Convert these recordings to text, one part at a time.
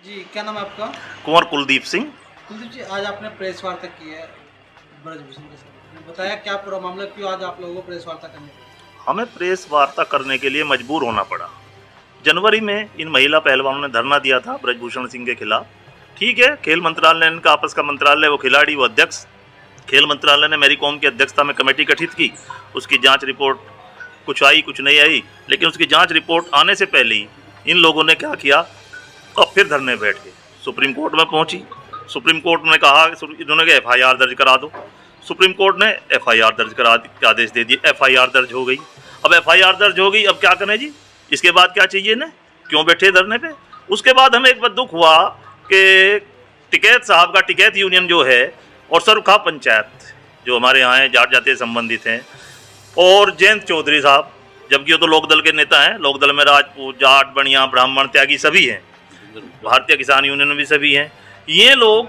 जी, क्या नाम है आपका? कुंवर कुलदीप सिंह। कुलदीप जी, आज आपने प्रेस वार्ता की है ब्रजभूषण के साथ। बताया क्या पूरा मामला, क्यों आज आप लोगों को प्रेस वार्ता करनी पड़ी? हमें प्रेस वार्ता करने के लिए मजबूर होना पड़ा। जनवरी में इन महिला पहलवानों ने धरना दिया था ब्रजभूषण सिंह के खिलाफ। ठीक है, खेल मंत्रालय ने, इनका आपस का मंत्रालय, वो खिलाड़ी वो अध्यक्ष। खेल मंत्रालय ने मेरी कॉम की अध्यक्षता में कमेटी गठित की। उसकी जांच रिपोर्ट कुछ आई कुछ नहीं आई, लेकिन उसकी जांच रिपोर्ट आने से पहले ही इन लोगों ने क्या किया, अब फिर धरने बैठ गए। सुप्रीम कोर्ट में पहुंची। सुप्रीम कोर्ट ने कहा, इन्होंने कहा FIR दर्ज करा दो। सुप्रीम कोर्ट ने FIR दर्ज करा के आदेश दे दिए। FIR दर्ज हो गई। अब FIR दर्ज हो गई, अब क्या करें जी, इसके बाद क्या चाहिए ना, क्यों बैठे धरने पे। उसके बाद हमें एक बार दुख हुआ कि टिकैत साहब का, टिकैत यूनियन जो है, और सरुखा पंचायत जो हमारे यहाँ है, जाट जाति से संबंधित हैं, और जयंत चौधरी साहब, जबकि वो तो लोकदल के नेता हैं, लोकदल में राजपूत, जाट, बनिया, ब्राह्मण, त्यागी सभी हैं, भारतीय किसान यूनियन में भी सभी हैं, ये लोग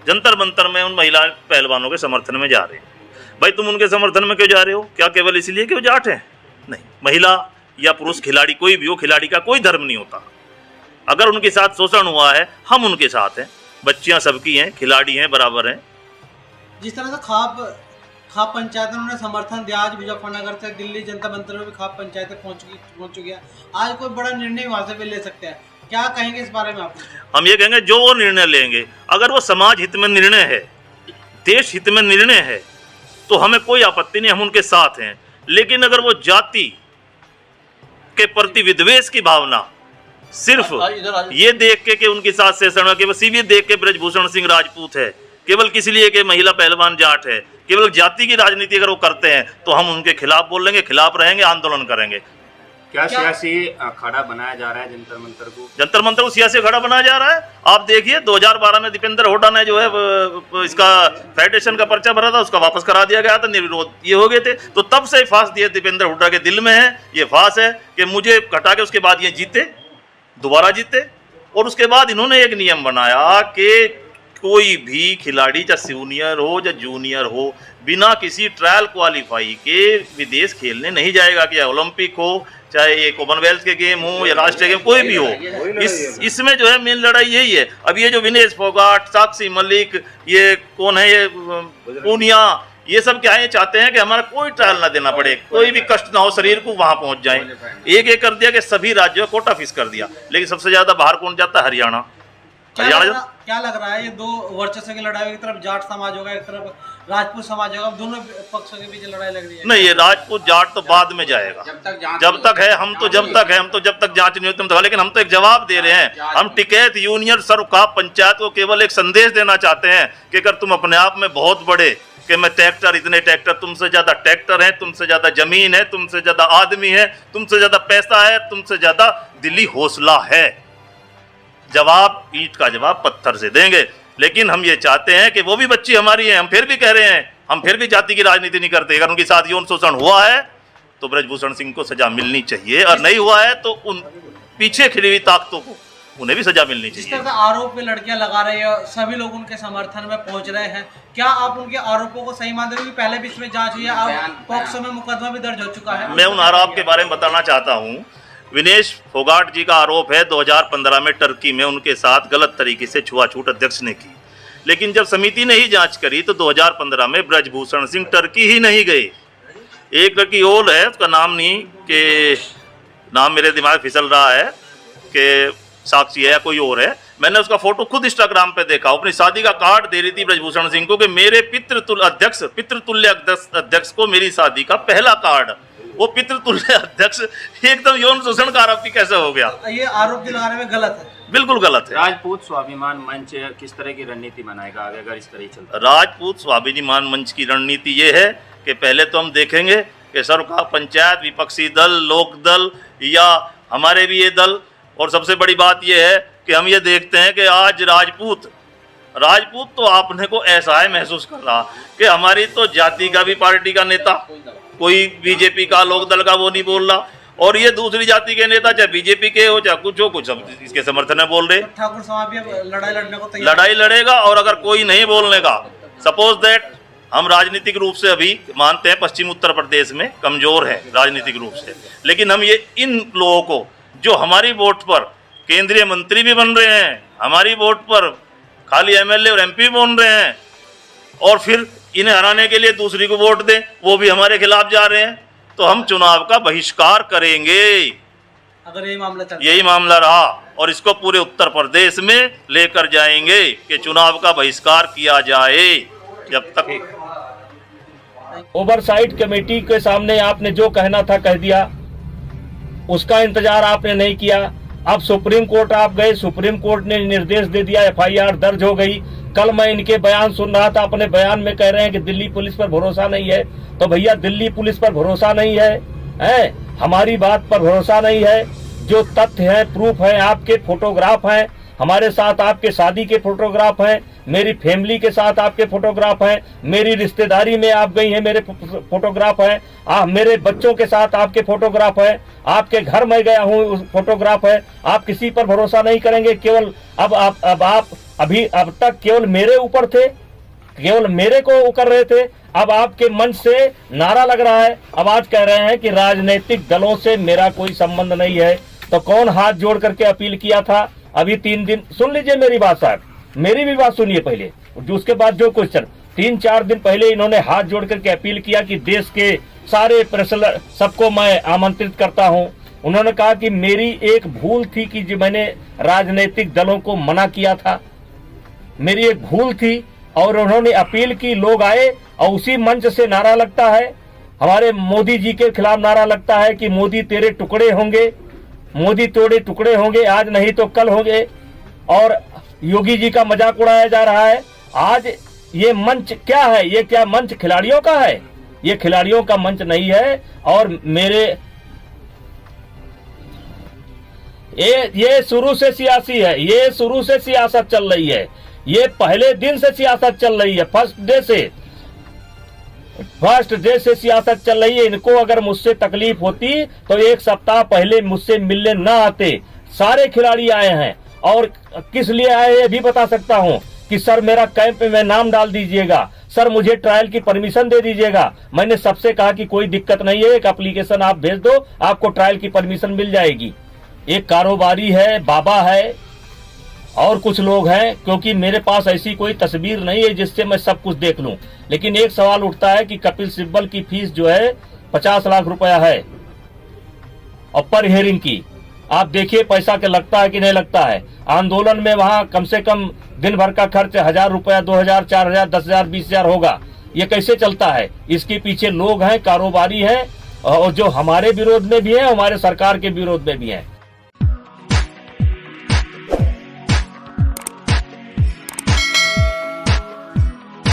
जंतर मंतर में उन महिला पहलवानों के समर्थन में जा रहे हैं। भाई, तुम उनके समर्थन में क्यों जा रहे हो? क्या केवल इसलिए कि वो जाट हैं? नहीं, महिला या पुरुष खिलाड़ी कोई भी हो, खिलाड़ी का कोई धर्म नहीं होता। अगर उनके साथ शोषण हुआ है, हम उनके साथ हैं। बच्चियां सबकी हैं, खिलाड़ी हैं, बराबर हैं। जिस तरह से खाप पंचायत ने उन्हें समर्थन दिया, आज मुजफ्फरनगर से दिल्ली जनता मंत्र में भी खाप पंचायतें पहुंच चुकी है। आज कोई बड़ा निर्णय वहां से भी ले सकते हैं, क्या कहेंगे इस बारे में आप? हम ये कहेंगे, जो वो निर्णय लेंगे, अगर वो समाज हित में निर्णय है, देश हित में निर्णय है, तो हमें कोई आपत्ति नहीं, हम उनके साथ हैं। लेकिन अगर वो जाति के प्रति विद्वेष की भावना, सिर्फ ये देख के कि उनकी सास से सड़क, बस ये देख के ब्रजभूषण सिंह राजपूत है, केवल किसी लिए कि महिला पहलवान जाट है, केवल जाति की राजनीति अगर वो करते हैं, तो हम उनके खिलाफ बोलेंगे, खिलाफ रहेंगे, आंदोलन करेंगे। क्या सियासी अखाड़ा बनाया जा रहा है जंतर मंतर को? जंतर मंतर को सियासी अखाड़ा बनाया जा रहा है। आप देखिए, 2012 में दीपेंद्र हुड्डा ने जो है इसका फेडरेशन का पर्चा भरा था, उसका वापस करा दिया गया था, निर्विरोध ये हो गए थे। तो तब से फांस दिए दीपेंद्र हुड्डा के दिल में है ये फांस है कि मुझे हटा के, उसके बाद ये जीते, दोबारा जीते। और उसके बाद इन्होंने एक नियम बनाया कि कोई भी खिलाड़ी, चाहे सीनियर हो या जूनियर हो, बिना किसी ट्रायल क्वालिफाई के विदेश खेलने नहीं जाएगा। कि ओलंपिक हो, चाहे ये कॉमनवेल्थ के गेम हो या राष्ट्रीय गेम, कोई भी हो। इसमें जो है मेन लड़ाई यही है। अब ये जो विनेश फोगाट, साक्षी मलिक, ये कौन है, ये पूनिया, ये सब क्या है, ये चाहते हैं कि हमारा कोई ट्रायल ना देना पड़े, कोई भी कष्ट ना हो शरीर को, वहां पहुंच जाए। एक कर दिया कि सभी राज्यों को कोटा फिक्स कर दिया। लेकिन सबसे ज्यादा बाहर कौन जाता है? हरियाणा। क्या लग रहा है, ये दो वर्चस्व की लड़ाई, एक तरफ जाट समाज होगा, एक तरफ राजपूत समाज होगा, दोनों पक्षों के बीच लड़ाई लग रही है? नहीं, ये राजपूत जाट तो बाद में जाएगा, जब तक है, हम तो जब तक जांच नहीं होती। लेकिन हम तो एक जवाब दे रहे हैं। हम टिकैत यूनियन सरुखा पंचायत को केवल एक संदेश देना चाहते हैं कि अगर तुम अपने आप में बहुत बड़े, कि मैं ट्रैक्टर, इतने ट्रैक्टर, तुमसे ज्यादा ट्रैक्टर है, तुमसे ज्यादा जमीन है, तुमसे ज्यादा आदमी है, तुमसे ज्यादा पैसा है, तुमसे ज्यादा दिली हौसला है, जवाब ईंट का जवाब पत्थर से देंगे। लेकिन हम ये चाहते हैं कि वो भी बच्ची हमारी है। हम फिर भी कह रहे हैं, हम फिर भी जाति की राजनीति नहीं करते। अगर उनके साथ यौन शोषण हुआ है तो ब्रजभूषण सिंह को सजा मिलनी चाहिए, और नहीं हुआ है तो उन पीछे खड़ी हुई ताकतों को, उन्हें भी सजा मिलनी चाहिए। जिस तरह का आरोप पे लड़कियां लगा रही है, सभी लोग उनके समर्थन में पहुंच रहे हैं, क्या आप उनके आरोपों को सही मानते हैं? पहले भी इसमें जांच हुई है, अब पॉक्सो में मुकदमा भी दर्ज हो चुका है। मैं उन आरोप के बारे में बताना चाहता हूँ। विनेश फोगाट जी का आरोप है 2015 में टर्की में उनके साथ गलत तरीके से छुआछूत अध्यक्ष ने की। लेकिन जब समिति ने ही जांच करी तो 2015 में ब्रजभूषण सिंह टर्की ही नहीं गए। एक लड़की और है, उसका नाम नहीं, कि नाम मेरे दिमाग फिसल रहा है, कि साक्षी है या कोई और है, मैंने उसका फोटो खुद इंस्टाग्राम पे देखा। अपनी शादी का कार्ड दे रही थी ब्रजभूषण सिंह को कि मेरे पितृतुल्य अध्यक्ष को मेरी शादी का पहला कार्ड। वो पितृतुल्य अध्यक्ष एकदम यौन शोषण का आरोपी कैसे हो गया? ये आरोप दिलाने में गलत है, बिल्कुल गलत है। राजपूत स्वाभिमान मंच किस तरह की रणनीति बनाएगा आगे अगर इस तरह चलता? राजपूत स्वाभिमान मंच की रणनीति ये है कि पहले तो हम देखेंगे कि सरुखा पंचायत, विपक्षी दल, लोक दल या हमारे भी ये दल, और सबसे बड़ी बात ये है कि हम ये देखते हैं कि आज राजपूत तो आपने को ऐसा है महसूस कर रहा कि हमारी तो जाति का भी पार्टी का नेता, कोई बीजेपी का, लोक दल का, वो नहीं बोल रहा, और ये दूसरी जाति के नेता, चाहे बीजेपी के हो चाहे कुछ हो, कुछ सब इसके समर्थन में बोल रहे। ठाकुर समाज भी अब लड़ाई लड़ने को तैयार, लड़ाई लड़ेगा। और अगर कोई नहीं बोलने का, सपोज दैट हम राजनीतिक रूप से अभी मानते हैं पश्चिम उत्तर प्रदेश में कमजोर है राजनीतिक रूप से, लेकिन हम ये इन लोगों को जो हमारी वोट पर केंद्रीय मंत्री भी बन रहे हैं हमारी वोट पर, खाली एमएलए और एमपी बन रहे हैं, और फिर इन्हें हराने के लिए दूसरी को वोट दें, वो भी हमारे खिलाफ जा रहे हैं। तो हम चुनाव का बहिष्कार करेंगे अगर यही मामला चलता यही मामला रहा, और इसको पूरे उत्तर प्रदेश में लेकर जाएंगे कि चुनाव का बहिष्कार किया जाए। जब तक ओवरसाइट कमेटी के सामने आपने जो कहना था कह दिया, उसका इंतजार आपने नहीं किया। अब सुप्रीम कोर्ट आप गए, सुप्रीम कोर्ट ने निर्देश दे दिया, एफआईआर दर्ज हो गई। कल मैं इनके बयान सुन रहा था, अपने बयान में कह रहे हैं कि दिल्ली पुलिस पर भरोसा नहीं है। तो भैया दिल्ली पुलिस पर भरोसा नहीं है, हमारी बात पर भरोसा नहीं है। जो तथ्य है, प्रूफ है, आपके फोटोग्राफ हैं, हमारे साथ आपके शादी के फोटोग्राफ हैं, मेरी फैमिली के साथ आपके फोटोग्राफ हैं, मेरी रिश्तेदारी में आप गई हैं, मेरे फोटोग्राफ हैं, मेरे बच्चों के साथ आपके फोटोग्राफ हैं, आपके घर में गया हूँ उस फोटोग्राफ है। आप किसी पर भरोसा नहीं करेंगे। केवल अब तक केवल मेरे ऊपर थे, केवल मेरे को वो कर रहे थे। अब आपके मंच से नारा लग रहा है, अब आज कह रहे हैं कि राजनीतिक दलों से मेरा कोई संबंध नहीं है। तो कौन हाथ जोड़ करके अपील किया था? अभी 3 दिन, सुन लीजिए मेरी बात साहब, मेरी भी बात सुनिए पहले, उसके बाद जो क्वेश्चन। 3-4 दिन पहले इन्होंने हाथ जोड़ करके अपील किया कि देश के सारे प्रेस सबको मैं आमंत्रित करता हूं। उन्होंने कहा कि मेरी एक भूल थी कि जो मैंने राजनीतिक दलों को मना किया था, मेरी एक भूल थी। और उन्होंने अपील की, लोग आए और उसी मंच से नारा लगता है, हमारे मोदी जी के खिलाफ नारा लगता है कि मोदी तेरे टुकड़े होंगे, मोदी तेरे टुकड़े होंगे, आज नहीं तो कल होंगे। और योगी जी का मजाक उड़ाया जा रहा है। आज ये मंच क्या है? ये क्या मंच खिलाड़ियों का है? ये खिलाड़ियों का मंच नहीं है। और ये शुरू से सियासी है, ये शुरू से सियासत चल रही है, ये पहले दिन से सियासत चल रही है, फर्स्ट डे से सियासत चल रही है। इनको अगर मुझसे तकलीफ होती तो 1 सप्ताह पहले मुझसे मिलने ना आते। सारे खिलाड़ी आए हैं, और किस लिए आए ये भी बता सकता हूं कि सर मेरा कैंप में नाम डाल दीजिएगा, सर मुझे ट्रायल की परमिशन दे दीजिएगा। मैंने सबसे कहा कि कोई दिक्कत नहीं है, एक एप्लीकेशन आप भेज दो, आपको ट्रायल की परमिशन मिल जाएगी। एक कारोबारी है, बाबा है, और कुछ लोग हैं, क्योंकि मेरे पास ऐसी कोई तस्वीर नहीं है जिससे मैं सब कुछ देख लूं। लेकिन एक सवाल उठता है कि कपिल सिब्बल की फीस जो है 50 लाख रुपया है, और पर हियरिंग की आप देखिए पैसा क्या लगता है कि नहीं लगता है। आंदोलन में वहां कम से कम दिन भर का खर्च 1000 रुपया, 2000, 4000, 10,000, 20,000 होगा। ये कैसे चलता है? इसके पीछे लोग हैं, कारोबारी हैं, और जो हमारे विरोध में भी हैं, हमारे सरकार के विरोध में भी हैं।